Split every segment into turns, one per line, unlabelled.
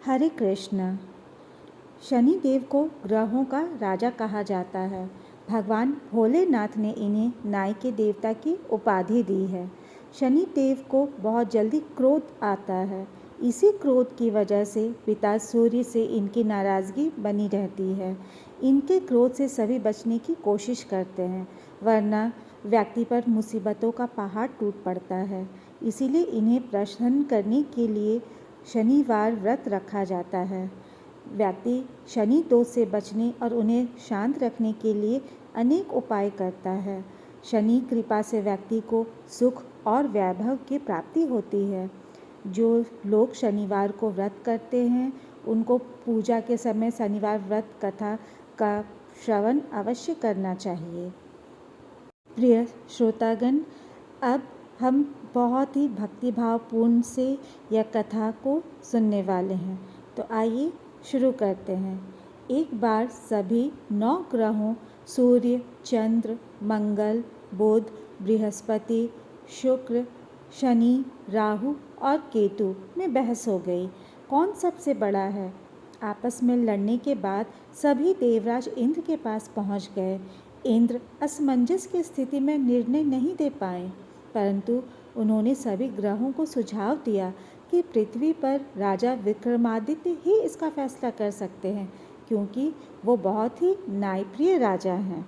हरे कृष्ण। शनिदेव को ग्रहों का राजा कहा जाता है। भगवान भोलेनाथ ने इन्हें न्याय के देवता की उपाधि दी है। शनिदेव को बहुत जल्दी क्रोध आता है। इसी क्रोध की वजह से पिता सूर्य से इनकी नाराज़गी बनी रहती है। इनके क्रोध से सभी बचने की कोशिश करते हैं, वरना व्यक्ति पर मुसीबतों का पहाड़ टूट पड़ता है। इसीलिए इन्हें प्रसन्न करने के लिए शनिवार व्रत रखा जाता है। व्यक्ति शनि दोष से बचने और उन्हें शांत रखने के लिए अनेक उपाय करता है। शनि कृपा से व्यक्ति को सुख और वैभव की प्राप्ति होती है। जो लोग शनिवार को व्रत करते हैं उनको पूजा के समय शनिवार व्रत कथा का श्रवण अवश्य करना चाहिए। प्रिय श्रोतागण, अब हम बहुत ही भक्तिभावपूर्ण से यह कथा को सुनने वाले हैं, तो आइए शुरू करते हैं। एक बार सभी 9 ग्रहों सूर्य, चंद्र, मंगल, बुध, बृहस्पति, शुक्र, शनि, राहु और केतु में बहस हो गई, कौन सबसे बड़ा है। आपस में लड़ने के बाद सभी देवराज इंद्र के पास पहुंच गए। इंद्र असमंजस की स्थिति में निर्णय नहीं दे पाए, परंतु उन्होंने सभी ग्रहों को सुझाव दिया कि पृथ्वी पर राजा विक्रमादित्य ही इसका फैसला कर सकते हैं, क्योंकि वो बहुत ही न्यायप्रिय राजा हैं।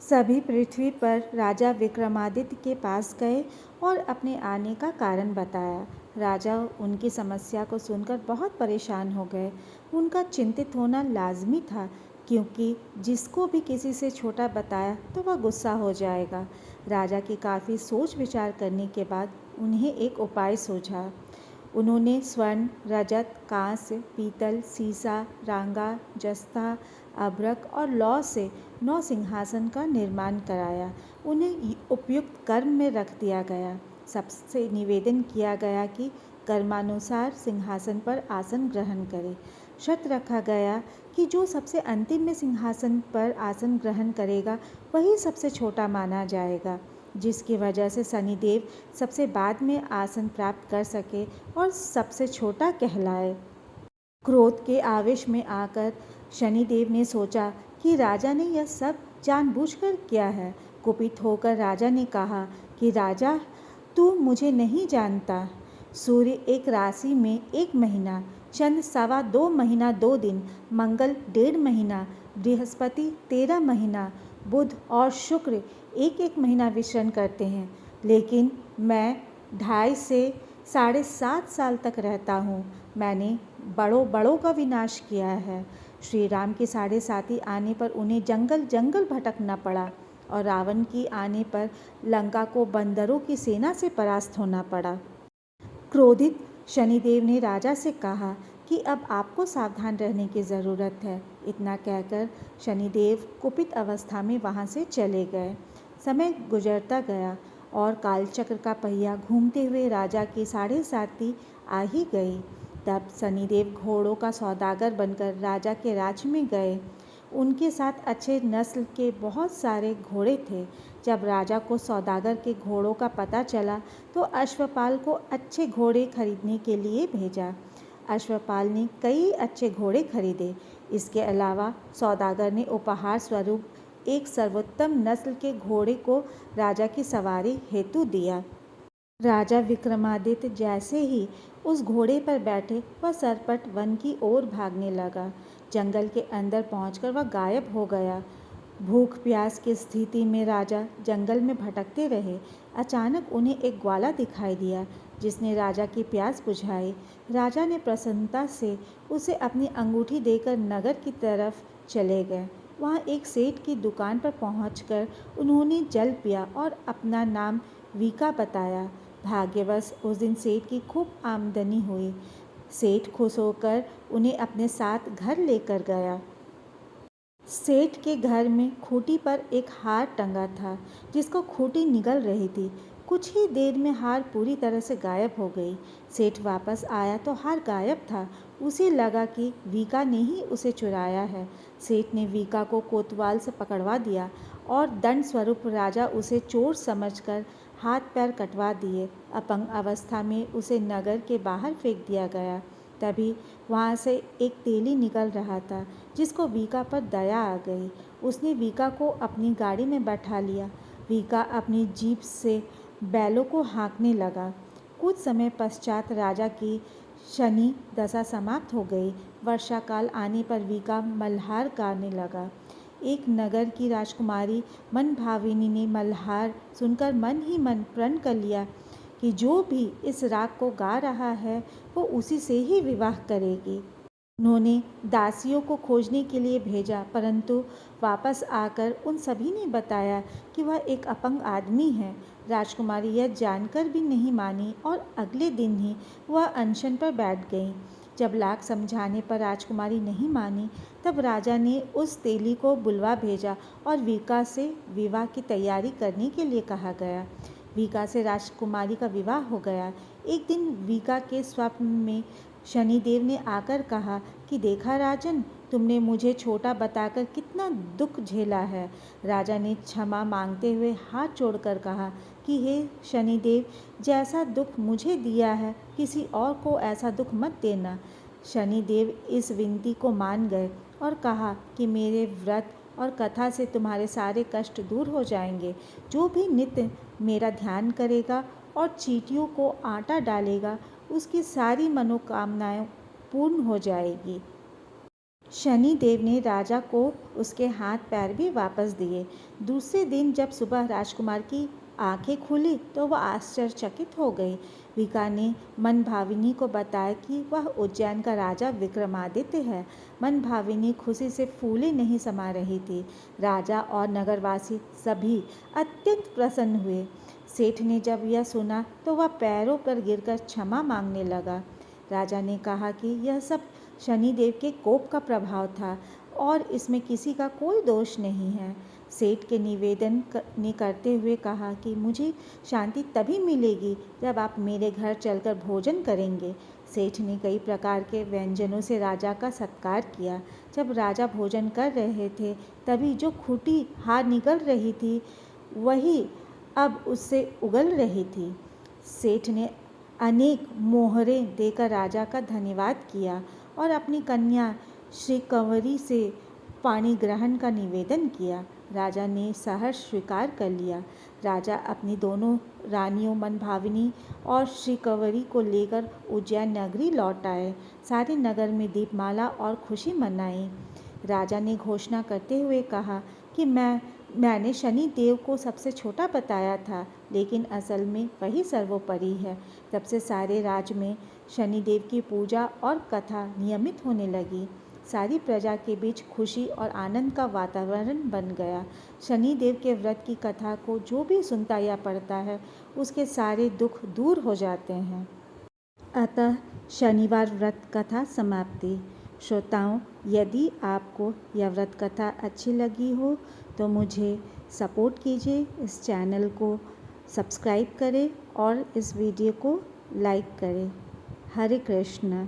सभी पृथ्वी पर राजा विक्रमादित्य के पास गए और अपने आने का कारण बताया। राजा उनकी समस्या को सुनकर बहुत परेशान हो गए। उनका चिंतित होना लाजमी था, क्योंकि जिसको भी किसी से छोटा बताया तो वह गुस्सा हो जाएगा। राजा की काफ़ी सोच विचार करने के बाद उन्हें एक उपाय सूझा। उन्होंने स्वर्ण, रजत, कांस्य, पीतल, सीसा, रांगा, जस्ता, अभ्रक और लौ से 9 सिंहासन का निर्माण कराया। उन्हें उपयुक्त कर्म में रख दिया गया। सबसे निवेदन किया गया कि कर्मानुसार सिंहासन पर आसन ग्रहण करे। शर्त रखा गया कि जो सबसे अंतिम में सिंहासन पर आसन ग्रहण करेगा वही सबसे छोटा माना जाएगा, जिसकी वजह से शनिदेव सबसे बाद में आसन प्राप्त कर सके और सबसे छोटा कहलाए। क्रोध के आवेश में आकर शनिदेव ने सोचा कि राजा ने यह सब जानबूझकर किया है। कुपित होकर राजा ने कहा कि राजा, तू मुझे नहीं जानता। सूर्य एक राशि में 1 महीना, चंद्र 2.25 महीना 2 दिन, मंगल 1.5 महीना, बृहस्पति 13 महीना, बुध और शुक्र 1-1 महीना विचरण करते हैं, लेकिन मैं 2.5 से 7.5 साल तक रहता हूँ। मैंने बड़ों का विनाश किया है। श्री राम के 7.5 आने पर उन्हें जंगल जंगल भटकना पड़ा और रावण की आने पर लंका को बंदरों की सेना से परास्त होना पड़ा। क्रोधित शनिदेव ने राजा से कहा कि अब आपको सावधान रहने की ज़रूरत है। इतना कहकर शनिदेव कुपित अवस्था में वहाँ से चले गए। समय गुजरता गया और कालचक्र का पहिया घूमते हुए राजा की 7.5 आ ही गई। तब शनिदेव घोड़ों का सौदागर बनकर राजा के राज्य में गए। उनके साथ अच्छे नस्ल के बहुत सारे घोड़े थे। जब राजा को सौदागर के घोड़ों का पता चला तो अश्वपाल को अच्छे घोड़े खरीदने के लिए भेजा। अश्वपाल ने कई अच्छे घोड़े खरीदे। इसके अलावा सौदागर ने उपहार स्वरूप एक सर्वोत्तम नस्ल के घोड़े को राजा की सवारी हेतु दिया। राजा विक्रमादित्य जैसे ही उस घोड़े पर बैठे वह सरपट वन की ओर भागने लगा। जंगल के अंदर पहुंचकर वह गायब हो गया। भूख प्यास की स्थिति में राजा जंगल में भटकते रहे। अचानक उन्हें एक ग्वाला दिखाई दिया, जिसने राजा की प्यास बुझाई। राजा ने प्रसन्नता से उसे अपनी अंगूठी देकर नगर की तरफ चले गए। वहाँ एक सेठ की दुकान पर पहुंचकर उन्होंने जल पिया और अपना नाम वीका बताया। भाग्यवश उस दिन सेठ की खूब आमदनी हुई। सेठ खुश होकर उन्हें अपने साथ घर लेकर गया। सेठ के घर में खूंटी पर एक हार टंगा था, जिसको खूंटी निगल रही थी। कुछ ही देर में हार पूरी तरह से गायब हो गई। सेठ वापस आया तो हार गायब था। उसे लगा कि वीका ने ही उसे चुराया है। सेठ ने वीका को कोतवाल से पकड़वा दिया और दंड स्वरूप राजा उसे चोर समझकर हाथ पैर कटवा दिए। अपंग अवस्था में उसे नगर के बाहर फेंक दिया गया। तभी वहाँ से एक तेली निकल रहा था, जिसको वीका पर दया आ गई। उसने वीका को अपनी गाड़ी में बैठा लिया। वीका अपनी जीप से बैलों को हाँकने लगा। कुछ समय पश्चात राजा की शनि दशा समाप्त हो गई। वर्षा काल आने पर वीका मल्हार गाने लगा। एक नगर की राजकुमारी मनभाविनी ने मल्हार सुनकर मन ही मन प्रण कर लिया कि जो भी इस राग को गा रहा है वो उसी से ही विवाह करेगी। उन्होंने दासियों को खोजने के लिए भेजा, परंतु वापस आकर उन सभी ने बताया कि वह एक अपंग आदमी है। राजकुमारी यह जानकर भी नहीं मानी और अगले दिन ही वह अनशन पर बैठ गई। जब लाख समझाने पर राजकुमारी नहीं मानी, तब राजा ने उस तेली को बुलवा भेजा और वीका से विवाह की तैयारी करने के लिए कहा गया। वीका से राजकुमारी का विवाह हो गया। एक दिन वीका के स्वप्न में शनिदेव ने आकर कहा कि देखा राजन, तुमने मुझे छोटा बताकर कितना दुख झेला है। राजा ने क्षमा मांगते हुए हाथ जोड़कर कहा कि हे शनिदेव, जैसा दुख मुझे दिया है किसी और को ऐसा दुख मत देना। शनिदेव इस विनती को मान गए और कहा कि मेरे व्रत और कथा से तुम्हारे सारे कष्ट दूर हो जाएंगे। जो भी नित्य मेरा ध्यान करेगा और चींटियों को आटा डालेगा, उसकी सारी मनोकामनाएं पूर्ण हो जाएगी। शनिदेव ने राजा को उसके हाथ पैर भी वापस दिए। दूसरे दिन जब सुबह राजकुमार की आंखें खुली तो वह आश्चर्यचकित हो गई। वीका ने मनभाविनी को बताया कि वह उज्जैन का राजा विक्रमादित्य है। मनभाविनी खुशी से फूले नहीं समा रही थी। राजा और नगरवासी सभी अत्यंत प्रसन्न हुए। सेठ ने जब यह सुना तो वह पैरों पर गिरकर क्षमा मांगने लगा। राजा ने कहा कि यह सब शनिदेव के कोप का प्रभाव था और इसमें किसी का कोई दोष नहीं है। सेठ के निवेदन ने करते हुए कहा कि मुझे शांति तभी मिलेगी जब आप मेरे घर चलकर भोजन करेंगे। सेठ ने कई प्रकार के व्यंजनों से राजा का सत्कार किया। जब राजा भोजन कर रहे थे तभी जो खूंटी हार निकल रही थी वही अब उससे उगल रही थी। सेठ ने अनेक मोहरें देकर राजा का धन्यवाद किया और अपनी कन्या श्री कंवरी से पाणी ग्रहण का निवेदन किया। राजा ने सहर्ष स्वीकार कर लिया। राजा अपनी दोनों रानियों मनभाविनी और श्री कंवरी को लेकर उज्जैन नगरी लौट आए। सारे नगर में दीपमाला और खुशी मनाई। राजा ने घोषणा करते हुए कहा कि मैंने शनि देव को सबसे छोटा बताया था, लेकिन असल में वही सर्वोपरि है। तब से सारे राज्य में शनिदेव की पूजा और कथा नियमित होने लगी। सारी प्रजा के बीच खुशी और आनंद का वातावरण बन गया। शनिदेव के व्रत की कथा को जो भी सुनता या पढ़ता है उसके सारे दुख दूर हो जाते हैं। अतः शनिवार व्रत कथा समाप्ति। श्रोताओं, यदि आपको यह व्रत कथा अच्छी लगी हो तो मुझे सपोर्ट कीजिए, इस चैनल को सब्सक्राइब करें और इस वीडियो को लाइक करें। हरे कृष्ण।